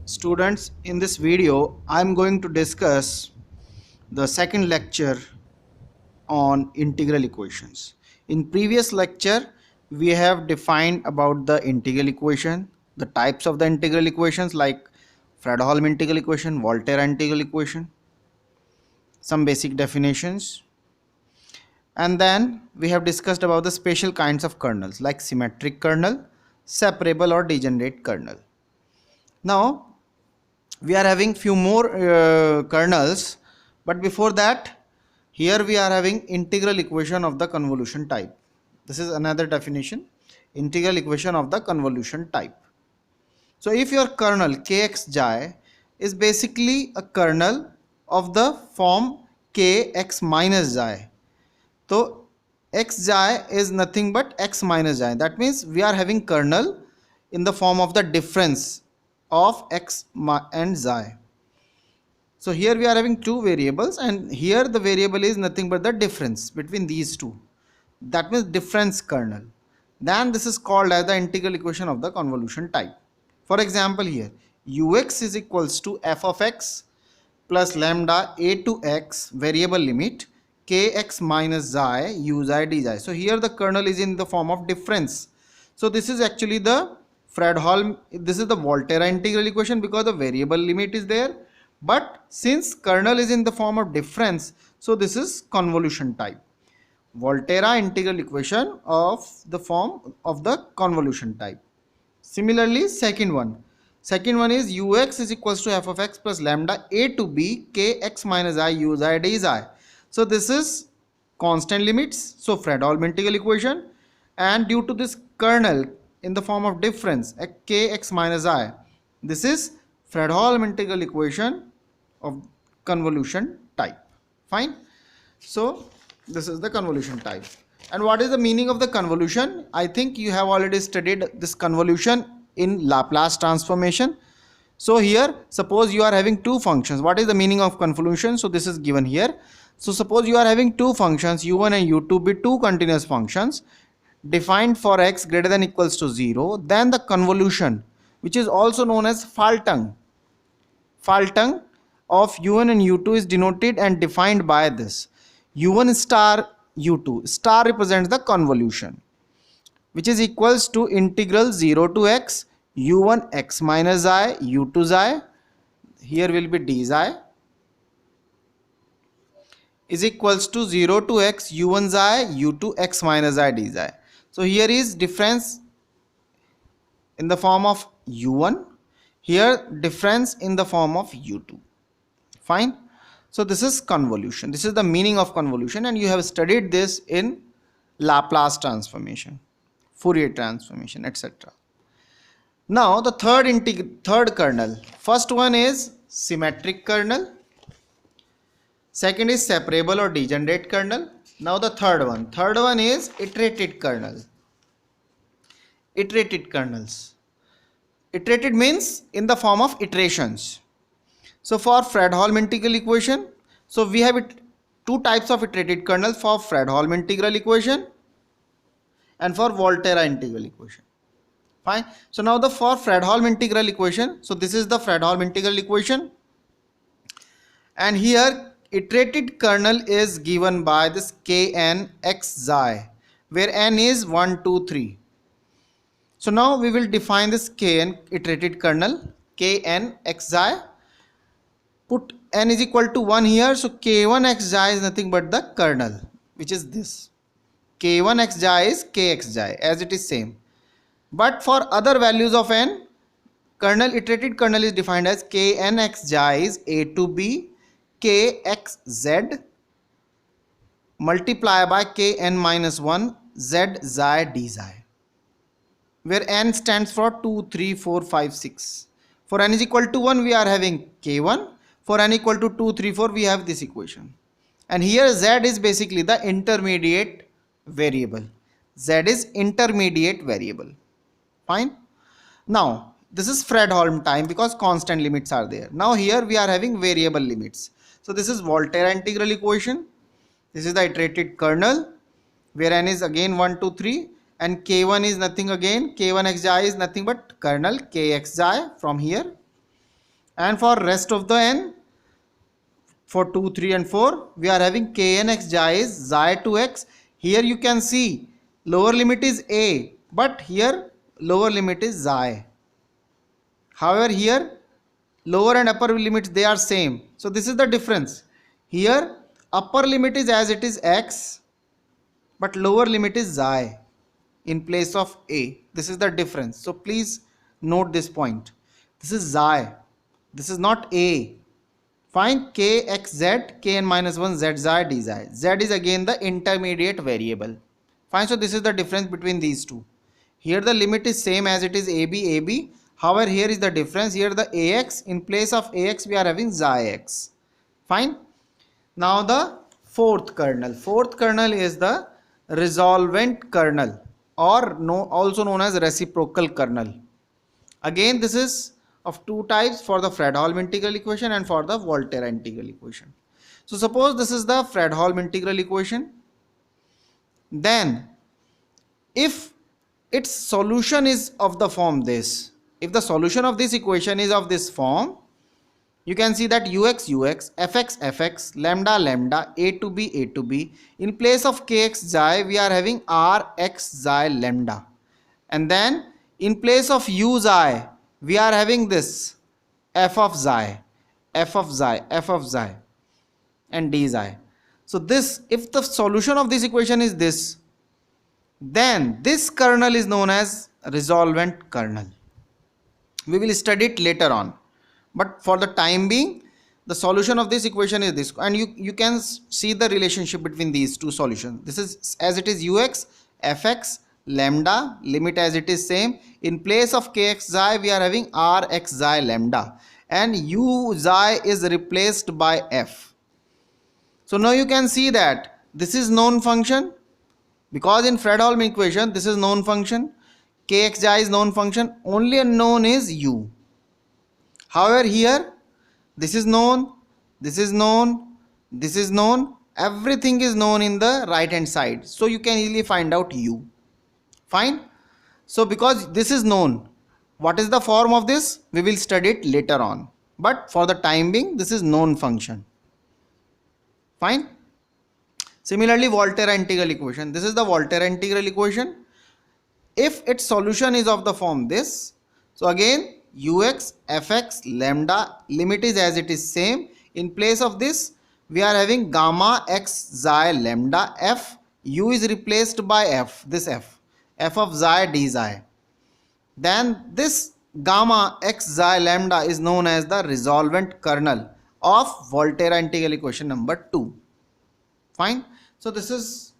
Students, in this video, I'm going to discuss the second lecture on integral equations. In previous lecture, we have defined about the integral equation, the types of the integral equations like Fredholm integral equation, Volterra integral equation, some basic definitions. And then we have discussed about the special kinds of kernels like symmetric kernel, separable or degenerate kernel. Now, we are having few more kernels, but before that, here we are having integral equation of the convolution type. This is another definition, integral equation of the convolution type. So if your kernel kxj is basically a kernel of the form kx minus j, so xj is nothing but x minus j. That means we are having kernel in the form of the difference of x and j. So here we are having two variables, and here the variable is nothing but the difference between these two. That means difference kernel. Then this is called as the integral equation of the convolution type. For example, here ux is equals to f of x plus lambda a to x variable limit kx minus xi uxi dxi. So here the kernel is in the form of difference. So this is actually the Fredholm, this is the Volterra integral equation because the variable limit is there. But since kernel is in the form of difference, so this is convolution type. Volterra integral equation of the form of the convolution type. Similarly, second one is ux is equals to f of x plus lambda a to b kx minus I uxi dxi. So this is constant limits, so Fredholm integral equation, and due to this kernel in the form of difference kx minus I, this is Fredholm integral equation of convolution type. Fine. So this is the convolution type. And what is the meaning of the convolution? I think you have already studied this convolution in Laplace transformation. So here, suppose you are having two functions. What is the meaning of convolution? So this is given here. So suppose you are having two functions u1 and u2 be two continuous functions defined for x greater than equals to 0. Then the convolution, which is also known as Faltung of u1 and u2 is denoted and defined by this. u1 star u2 star represents the convolution, which is equals to integral 0 to x u1 x minus I u2 xi, here will be d xi, is equals to 0 to x u1 xi u2 x minus I d xi. So here is difference in the form of u1, here difference in the form of u2. Fine. So this is convolution. This is the meaning of convolution, and you have studied this in Laplace transformation, Fourier transformation, etc. Now the third kernel. First one is symmetric kernel. Second is separable or degenerate kernel. Now the third one is iterated kernel. Iterated kernels. Iterated means in the form of iterations. So for Fredholm integral equation, so we have two types of iterated kernels for Fredholm integral equation and for Volterra integral equation. Fine. So now for Fredholm integral equation, so this is the Fredholm integral equation, and here iterated kernel is given by this kn x xi, where n is 1, 2, 3. So now we will define this kn iterated kernel kn x xi. Put n is equal to 1 here, so k1 xi is nothing but the kernel, which is this. k1 xi is kxi, as it is same. But for other values of n, iterated kernel is defined as kn xi is a to b kxz multiply by kn minus 1 z xi d xi, where n stands for 2, 3, 4, 5, 6. For n is equal to 1, we are having k1. For n equal to 2, 3, 4, we have this equation. And here z is basically the intermediate variable. Z is intermediate variable. Fine. Now, this is Fredholm time because constant limits are there. Now here we are having variable limits. So this is Volterra integral equation. This is the iterated kernel, where n is again 1, 2, 3. And k1 is nothing again. k1 xi is nothing but kernel kxi from here. And for rest of the n, for 2, 3 and 4, we are having kn x xi is xi to x. Here you can see lower limit is a, but here lower limit is xi. However, here lower and upper limits, they are same. So this is the difference. Here upper limit is as it is x, but lower limit is xi in place of a. This is the difference. So please note this point. This is xi. This is not a. Find k x z, kn minus 1 z xi d xi. Z is again the intermediate variable. Fine. So this is the difference between these two. Here the limit is same as it is ab. However, here is the difference. Here the ax, in place of ax we are having xi x. Fine. Now the fourth kernel. Fourth kernel is the resolvent kernel, or also known as reciprocal kernel. Again, this is of two types, for the Fredholm integral equation and for the Volterra integral equation. So suppose this is the Fredholm integral equation. Then if its solution is of the form this, if the solution of this equation is of this form, you can see that ux, fx, fx, lambda, lambda, a to b, in place of kx xi we are having rx xi lambda, and then in place of u xi we are having this f of xi, and d xi. So this, if the solution of this equation is this, then this kernel is known as resolvent kernel. We will study it later on, but for the time being the solution of this equation is this, and you can see the relationship between these two solutions. This is as it is ux, fx, lambda, limit as it is same. In place of kx xi we are having rx xi lambda, and u xi is replaced by f. So now you can see that this is known function, because in Fredholm equation this is known function, kx xi is known function, only unknown is u. However, here this is known, this is known, this is known, everything is known in the right hand side, so you can easily find out u. Fine. So because this is known, what is the form of this, we will study it later on, but for the time being this is known function. Fine. Similarly, Volterra integral equation, this is the Volterra integral equation. If its solution is of the form this, so again ux, fx, lambda, limit is as it is same. In place of this we are having gamma x xi lambda f, u is replaced by f, this f of xi d xi. Then this gamma x xi lambda is known as the resolvent kernel of Volterra integral equation number 2. Fine. So this is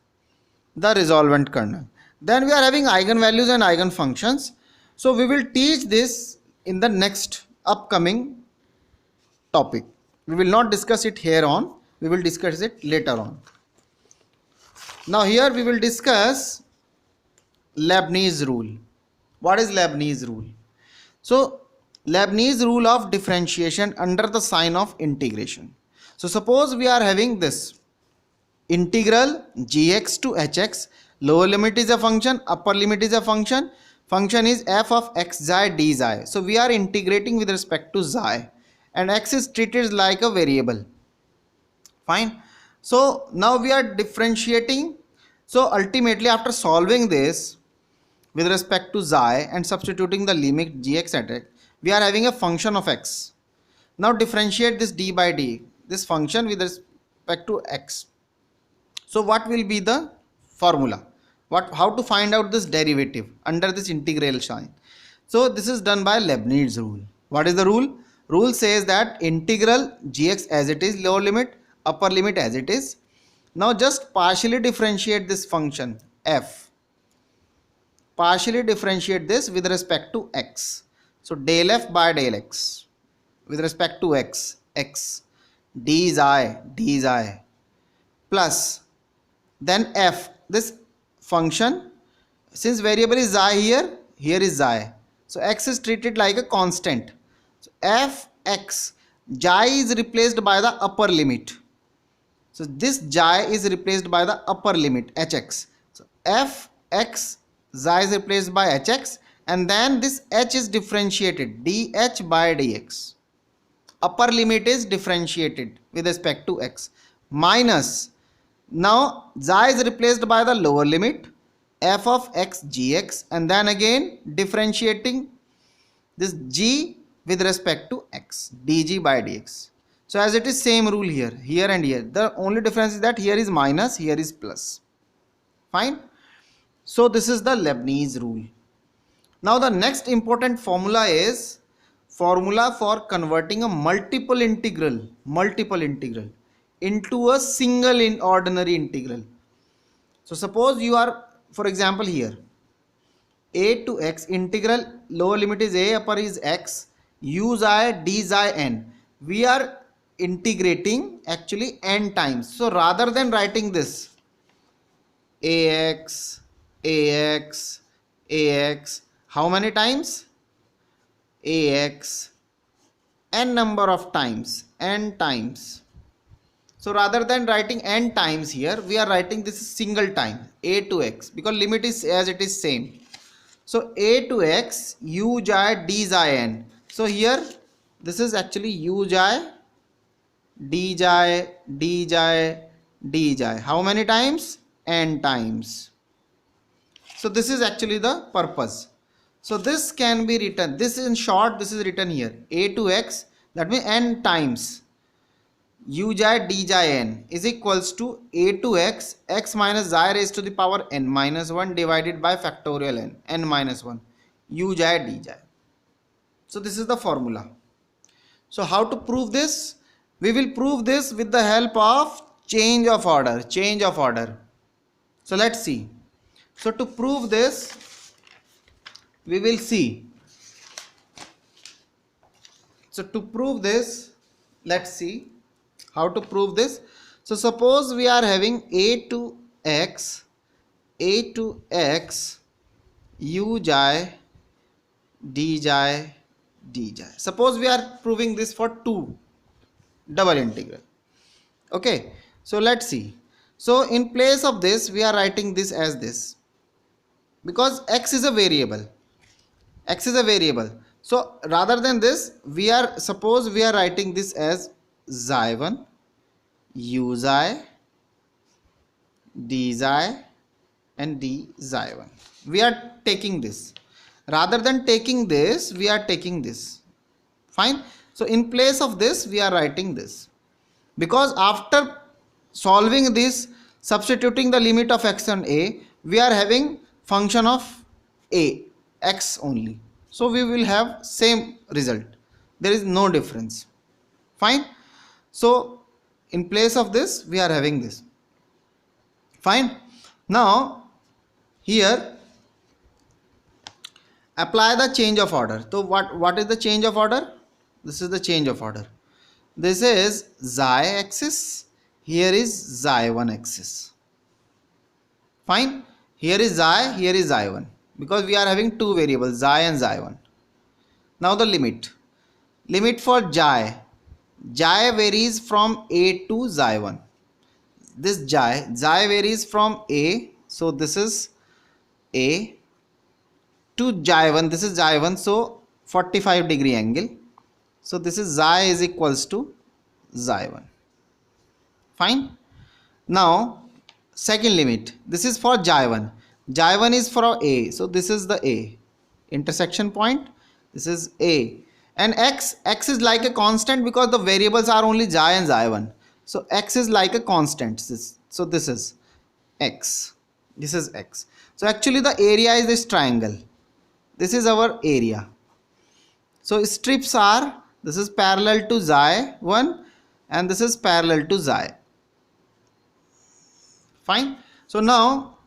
the resolvent kernel. Then we are having eigenvalues and eigenfunctions. So we will teach this in the next upcoming topic. We will not discuss it here on, we will discuss it later on. Now here we will discuss Leibniz rule. What is Leibniz rule? So Leibniz rule of differentiation under the sign of integration. So suppose we are having this integral gx to hx, lower limit is a function, upper limit is a function, function is f of x xi d xi. So we are integrating with respect to xi, and x is treated like a variable. Fine. So now we are differentiating. So ultimately after solving this with respect to xi and substituting the limit gx at x, we are having a function of x. Now differentiate this d by d, this function with respect to x. So what will be the formula? How to find out this derivative under this integral sign? So this is done by Leibniz rule. What is the rule? Rule says that integral gx as it is, lower limit, upper limit as it is. Now just partially differentiate this function f. Partially differentiate this with respect to x. So del f by del x with respect to x, x d xi plus then f, this function, since variable is xi here, here is xi, so x is treated like a constant. So f x, xi is replaced by the upper limit. So this xi is replaced by the upper limit hx. So f x xi is replaced by hx, and then this h is differentiated dh by dx. upper limit is differentiated with respect to x, minus, now xi is replaced by the lower limit f of x gx, and then again differentiating this g with respect to x, dg by dx. So as it is same rule here and here, the only difference is that here is minus, here is plus. Fine. So this is the Leibniz rule. Now the next important formula is formula for converting a multiple integral into a single ordinary integral. So suppose you are, for example, here a to x integral, lower limit is a, upper is x, u xi d xi n. We are integrating actually n times. So rather than writing this ax, how many times? Ax, n number of times, n times. So rather than writing n times here, we are writing this single time, a to x, because limit is as it is same. So a to x u xi d xi n. So here this is actually u xi d xi. How many times? N times. So this is actually the purpose. So this can be written, this in short, this is written here, a to x, that means n times u xi d xi n is equals to a to x, x minus xi raised to the power n minus 1 divided by factorial n minus 1, u xi d xi. So this is the formula. So how to prove this? We will prove this with the help of change of order. So let's see. So to prove this, we will see. So to prove this, let's see how to prove this. So suppose we are having a to x u xi d xi. Suppose we are proving this for 2 double integral. Okay, so let's see. So in place of this, we are writing this as this, because x is a variable. So rather than this, suppose we are writing this as xi1 u xi d xi and d xi1. We are taking this. Rather than taking this, we are taking this. Fine. So in place of this, we are writing this, because after solving this, substituting the limit of x and a, we are having function of a, x only. So we will have same result. There is no difference. Fine. So in place of this, we are having this. Fine. Now here apply the change of order. So what is the change of order? This is the change of order. This is xi axis, here is xi1 axis. Fine. Here is xi, here is xi1, because we are having two variables, xi and xi1. Now the limit for xi varies from a to xi1. This xi varies from a, so this is a, to xi1, this is xi1, so 45-degree angle. So this is xi is equals to xi1. Fine. Now second limit, this is for xi1. Xi1 is for a, so this is the a intersection point. This is a, and x is like a constant, because the variables are only xi and xi1. So x is like a constant. So this is x. This is x. So actually the area is this triangle. This is our area. So strips are, this is parallel to xi1 and this is parallel to xi. Fine. So now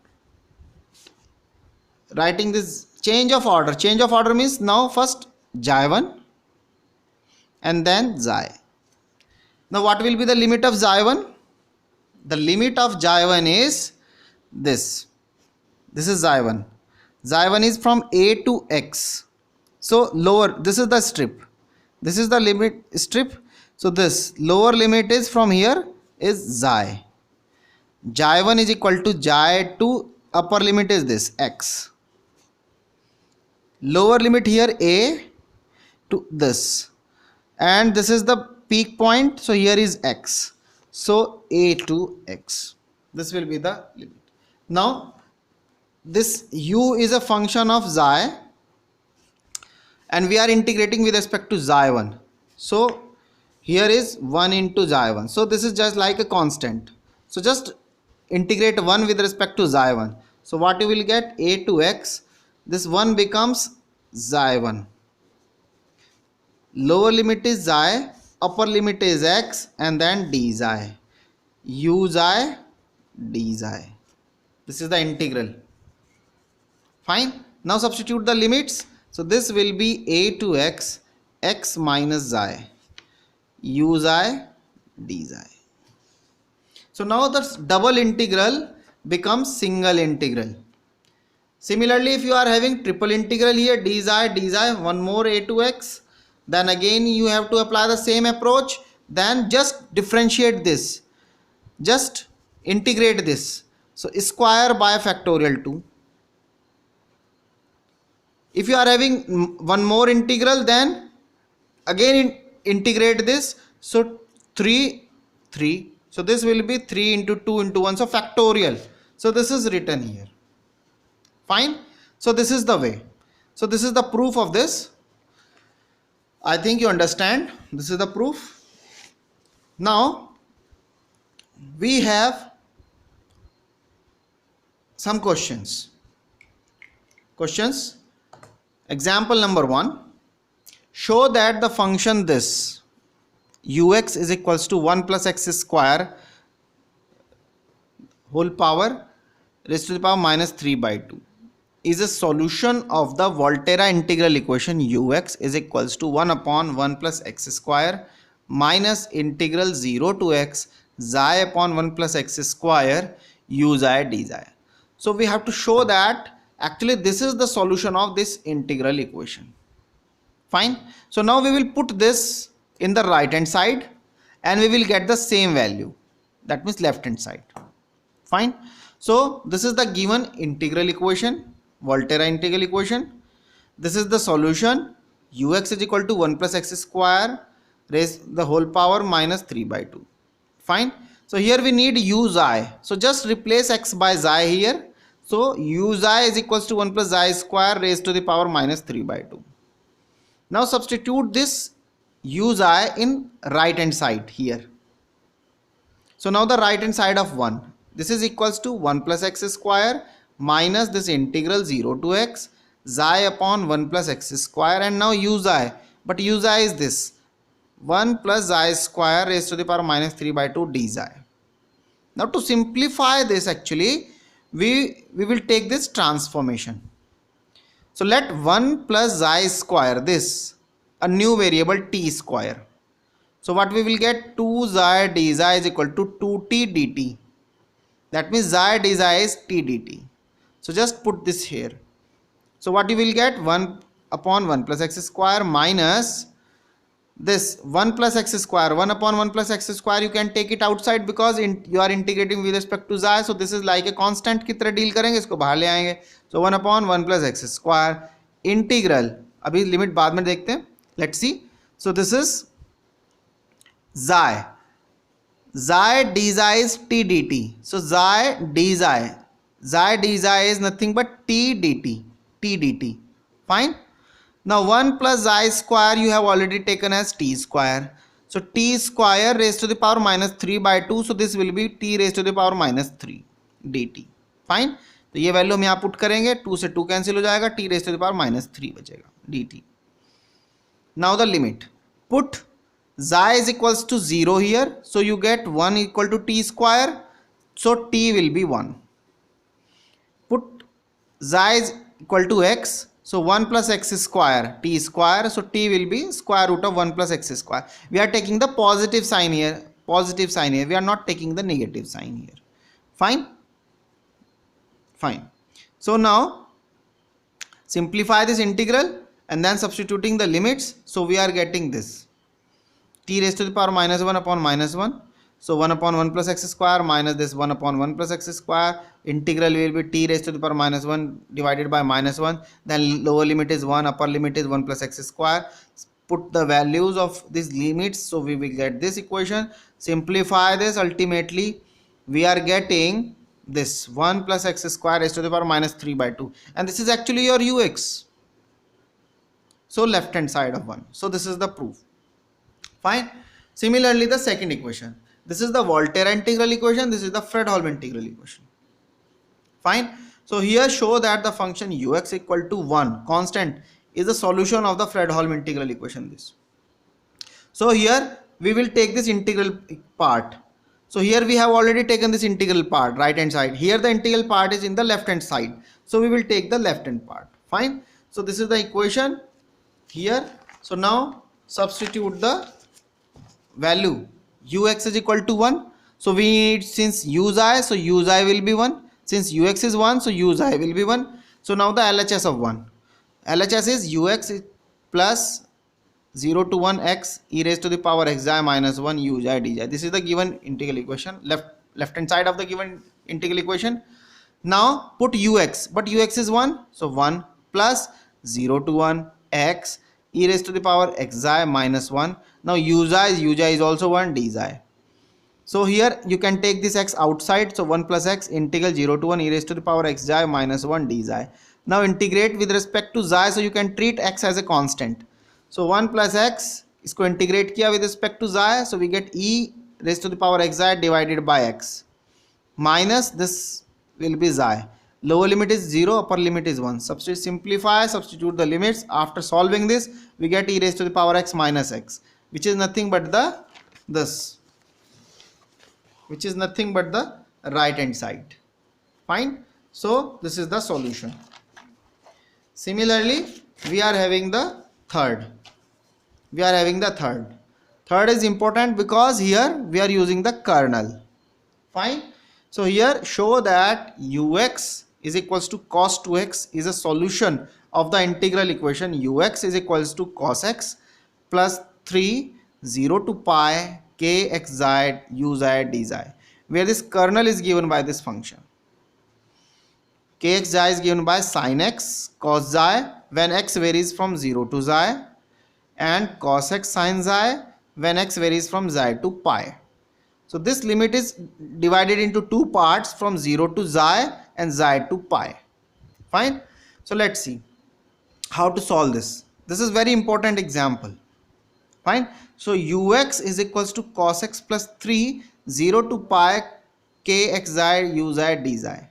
writing this change of order. Change of order means now first xi1 and then xi. Now what will be the limit of xi1? The limit of xi1 is this. This is xi1. Xi1 is from a to x. So lower, this is the strip. This is the limit strip. So this lower limit is from here is xi. Xi1 is equal to xi2, upper limit is this x. Lower limit here a to this, and this is the peak point, so here is x, so a to x, this will be the limit. Now this u is a function of xi and we are integrating with respect to xi1, so here is 1 into xi1, so this is just like a constant, so just integrate 1 with respect to xi1, so what you will get, a to x, this 1 becomes xi1, lower limit is xi, upper limit is x, and then d xi, u xi, d xi, this is the integral. Fine. Now substitute the limits, so this will be a to x, x minus xi, u xi, d xi. So now the double integral becomes single integral. Similarly, if you are having triple integral here, d xi, one more a to x, then again you have to apply the same approach, then just differentiate this, just integrate this, so square by factorial 2. If you are having one more integral, then again integrate this, so 3, so this will be 3 into 2 into 1, so factorial, so this is written here. Fine. So this is the way, so this is the proof of this. I think you understand, this is the proof. Now we have some questions. Example number 1, show that the function this ux is equals to 1 plus x square whole power raised to the power minus 3 by 2 is a solution of the Volterra integral equation ux is equals to 1 upon 1 plus x square minus integral 0 to x xi upon 1 plus x square u xi d xi. So we have to show that actually this is the solution of this integral equation. Fine. So now we will put this in the right hand side and we will get the same value, that means left hand side. Fine. So this is the given integral equation, Volterra integral equation. This is the solution, ux is equal to 1 plus x square raised the whole power minus 3 by 2. Fine. So here we need u xi, so just replace x by xi here. So u xi is equals to 1 plus xi square raised to the power minus 3 by 2. Now substitute this u xi in right hand side here. So now the right hand side of 1, this is equals to 1 plus x square minus this integral 0 to x xi upon 1 plus x square, and now u xi, but u xi is this 1 plus xi square raised to the power minus 3 by 2 d xi. Now to simplify this, actually we will take this transformation. So let 1 plus xi square, this a new variable t square. So what we will get, 2 xi d xi is equal to 2t dt. That means xi d xi is t dt. So just put this here. So what you will get, 1 upon 1 plus x square minus this 1 plus x square, 1 upon 1 plus x square you can take it outside because you are integrating with respect to xi, so this is like a constant की तरह deal करेंगे, इसको बाहर ले आएंगे. So 1 upon 1 plus x square integral, अभी limit बाद में देखते हैं, let's see. So this is xi d xi is t dt, so xi d xi is nothing but t dt. Fine. Now 1 plus xi square you have already taken as t square, so t square raised to the power minus 3 by 2, so this will be t raised to the power minus 3 dt. Fine. तो ये value हम यहाँ put करेंगे, 2 से 2 cancel हो जाएगा, t raised to the power minus 3 बचेगा dt. Now the limit, put xi is equals to 0 here, so you get 1 equal to t square, so t will be 1. Put xi is equal to x, so 1 plus x square t square, so t will be square root of 1 plus x square. We are taking the positive sign here, we are not taking the negative sign here. Fine. So now simplify this integral and then substituting the limits, so we are getting this t raised to the power minus 1 upon minus 1, so 1 upon 1 plus x square minus this 1 upon 1 plus x square, integral will be t raised to the power minus 1 divided by minus 1, then lower limit is 1, upper limit is 1 plus x square, put the values of these limits, so we will get this equation. Simplify this, ultimately we are getting this 1 plus x square raised to the power minus 3 by 2, and this is actually your ux. So left hand side of 1. So this is the proof. Fine. Similarly, the second equation, this is the Volterra integral equation, this is the Fredholm integral equation. Fine. So here show that the function ux equal to 1 constant is the solution of the Fredholm integral equation. This. So here we will take this integral part. So here we have already taken this integral part, right hand side. Here the integral part is in the left hand side. So we will take the left hand part. Fine. So this is the equation here. So now substitute the value. Ux is equal to 1. So we need, since uxi, so uxi will be 1. Since ux is 1, so uxi will be 1. So now the LHS of 1. LHS is ux plus 0 to 1 x e raised to the power xi minus 1 uxi dxi. This is the given integral equation, left hand side of the given integral equation. Now put ux, but ux is 1, so 1 plus 0 to 1 x e raised to the power xi minus 1. Now uxi is also 1 dxi. So here you can take this x outside, so 1 plus x integral 0 to 1 e raised to the power xi minus 1 dxi. Now integrate with respect to xi, so you can treat x as a constant. So 1 plus x इसको integrate किया with respect to xi, so we get e raised to the power xi divided by x minus this will be xi. Lower limit is 0, upper limit is 1. Simplify, substitute the limits. After solving this, we get e raised to the power x minus x, which is nothing but the which is nothing but the right hand side. Fine. So this is the solution. Similarly, we are having the third. Third is important because here we are using the kernel. Fine. So here show that ux is equals to cos 2x is a solution of the integral equation ux is equals to cos x plus 3 0 to pi k x z u z dz, where this kernel is given by this function. Kxi is given by sin x cos xi when x varies from 0 to xi, and cos x sin xi when x varies from xi to pi. So this limit is divided into two parts, from 0 to xi and xi to pi. Fine. So let's see how to solve this. This is very important example. Fine. So ux is equals to cos x plus 3 0 to pi k x z u z dz.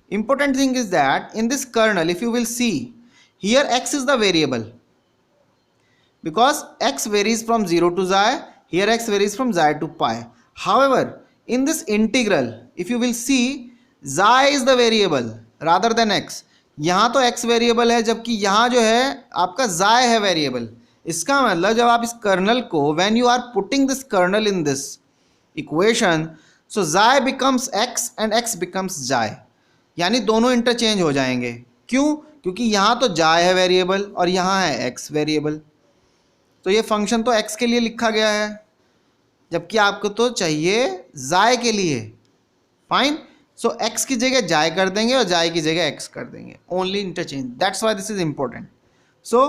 Important thing is that in this kernel, if you will see, here x is the variable, because x varies from 0 to xi, here x varies from xi to pi. However, in this integral, if you will see, xi is the variable rather than x. यहाँ तो x variable है, जबकि यहाँ जो है आपका xi है variable. इसका मतलब जब आप इस कर्नल को, when you are putting this kernel in this equation, so xi becomes x and x becomes xi. यानी दोनों इंटरचेंज हो जाएंगे. क्यों? क्योंकि यहाँ तो xi है वेरिएबल और यहाँ है x वेरिएबल. तो ये फंक्शन तो x के लिए लिखा गया है, जबकि आपको तो चाहिए xi के लिए. फाइन. सो x की जगह xi कर देंगे और xi की जगह x कर देंगे. Only interchange. That's why this is important. So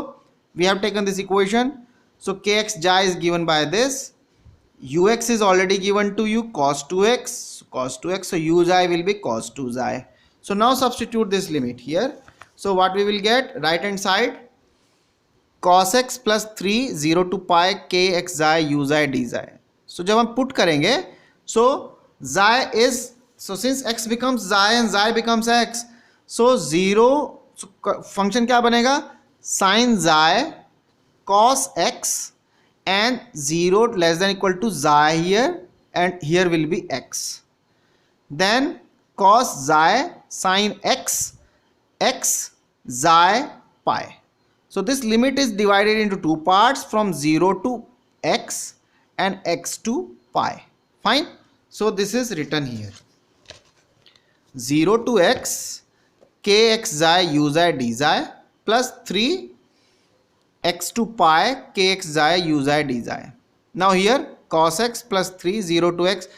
we have taken this equation. So kx xi is given by this. ux is already given to you, cos 2x. So uxi will be cos 2 xi. So now substitute this limit here. So what we will get, right hand side, cos x plus 3 0 to pi k x xi u xi dxi. So जब हम put करेंगे, so xi is, so since x becomes xi and xi becomes x, so 0, so function क्या बनेगा, sin xi cos x and 0 less than equal to xi here, and here will be x. Then cos xi sin x xi pi. So this limit is divided into two parts, from 0 to x and x to pi. Fine. So this is written here. 0 to x k x xi u xi dxi plus 3 x to pi k x xi u xi dxi. Now here cos x plus 3 0 to x